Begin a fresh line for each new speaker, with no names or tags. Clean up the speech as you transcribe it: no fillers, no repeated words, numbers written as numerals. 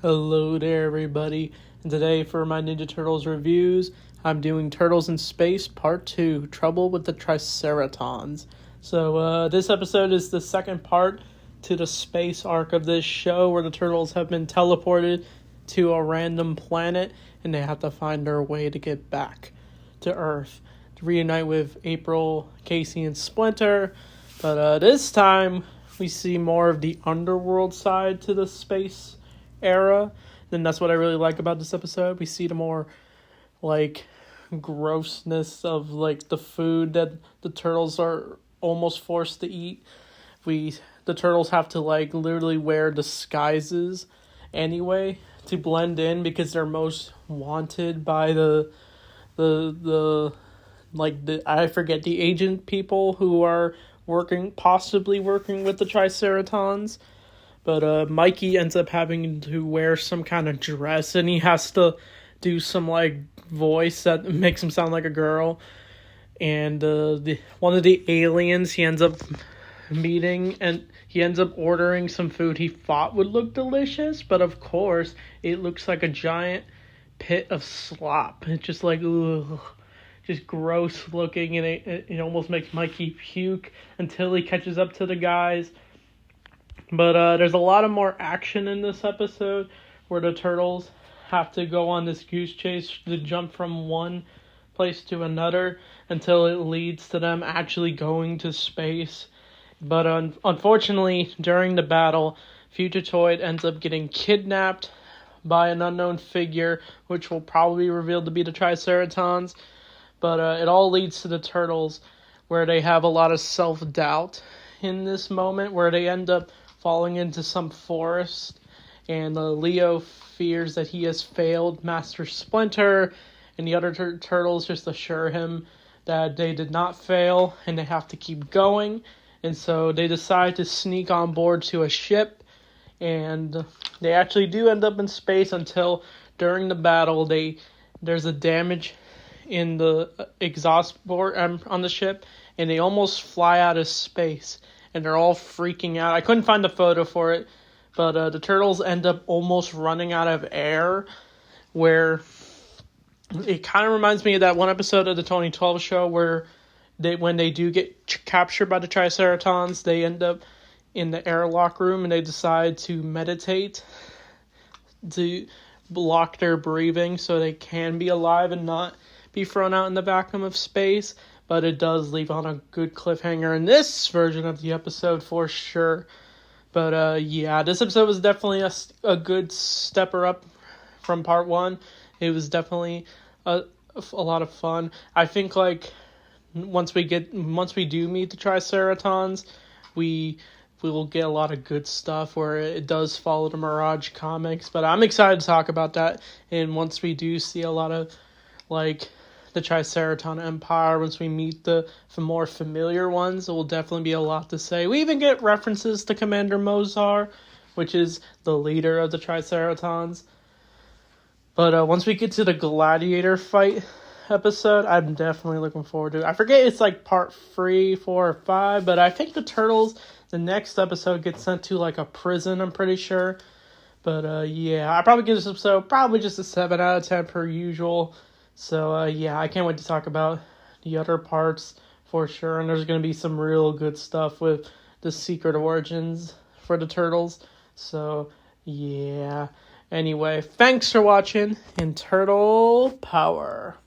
Hello there, everybody. And today for my Ninja Turtles reviews, I'm doing Turtles in Space Part 2, Trouble with the Triceratons. So this episode is the second part to the space arc of this show, where the Turtles have been teleported to a random planet, and they have to find their way to get back to Earth to reunite with April, Casey, and Splinter. But this time, we see more of the underworld side to the space era. Then that's what I really like about this episode. We see the more grossness of the food that the turtles are almost forced to eat. The turtles have to literally wear disguises anyway to blend in, because they're most wanted by the agent people who are possibly working with the Triceratons. But Mikey ends up having to wear some kind of dress, and he has to do some voice that makes him sound like a girl. And one of the aliens he ends up meeting, and he ends up ordering some food he thought would look delicious, but of course it looks like a giant pit of slop. It's just just gross looking, and it almost makes Mikey puke until he catches up to the guys. But there's a lot of more action in this episode, where the turtles have to go on this goose chase to jump from one place to another until it leads to them actually going to space. But unfortunately, during the battle, Fugitoid ends up getting kidnapped by an unknown figure, which will probably be revealed to be the Triceratons. But it all leads to the turtles, where they have a lot of self-doubt in this moment, where they end up falling into some forest, and Leo fears that he has failed Master Splinter, and the other turtles just assure him that they did not fail, and they have to keep going. And so they decide to sneak on board to a ship, and they actually do end up in space until during the battle there's a damage in the exhaust port on the ship, and they almost fly out of space. And they're all freaking out. I couldn't find the photo for it, but the turtles end up almost running out of air, where it kind of reminds me of that one episode of the 2012 show where when they do get captured by the Triceratons, they end up in the airlock room and they decide to meditate to block their breathing so they can be alive and not be thrown out in the vacuum of space. But it does leave on a good cliffhanger in this version of the episode for sure. But this episode was definitely a good stepper up from part one. It was definitely a lot of fun. I think once we do meet the Triceratons, we will get a lot of good stuff where it does follow the Mirage comics. But I'm excited to talk about that. And once we do see a lot of the Triceraton Empire, once we meet the more familiar ones, it will definitely be a lot to say. We even get references to Commander Mozar, which is the leader of the Triceratons. But once we get to the gladiator fight episode, I'm definitely looking forward to it. I forget, it's part 3, 4, or 5, but I think the turtles, the next episode, gets sent to a prison, I'm pretty sure. But I probably give this episode probably just a 7 out of 10 per usual. So, I can't wait to talk about the other parts for sure. And there's going to be some real good stuff with the secret origins for the turtles. So, Anyway, thanks for watching, and Turtle Power.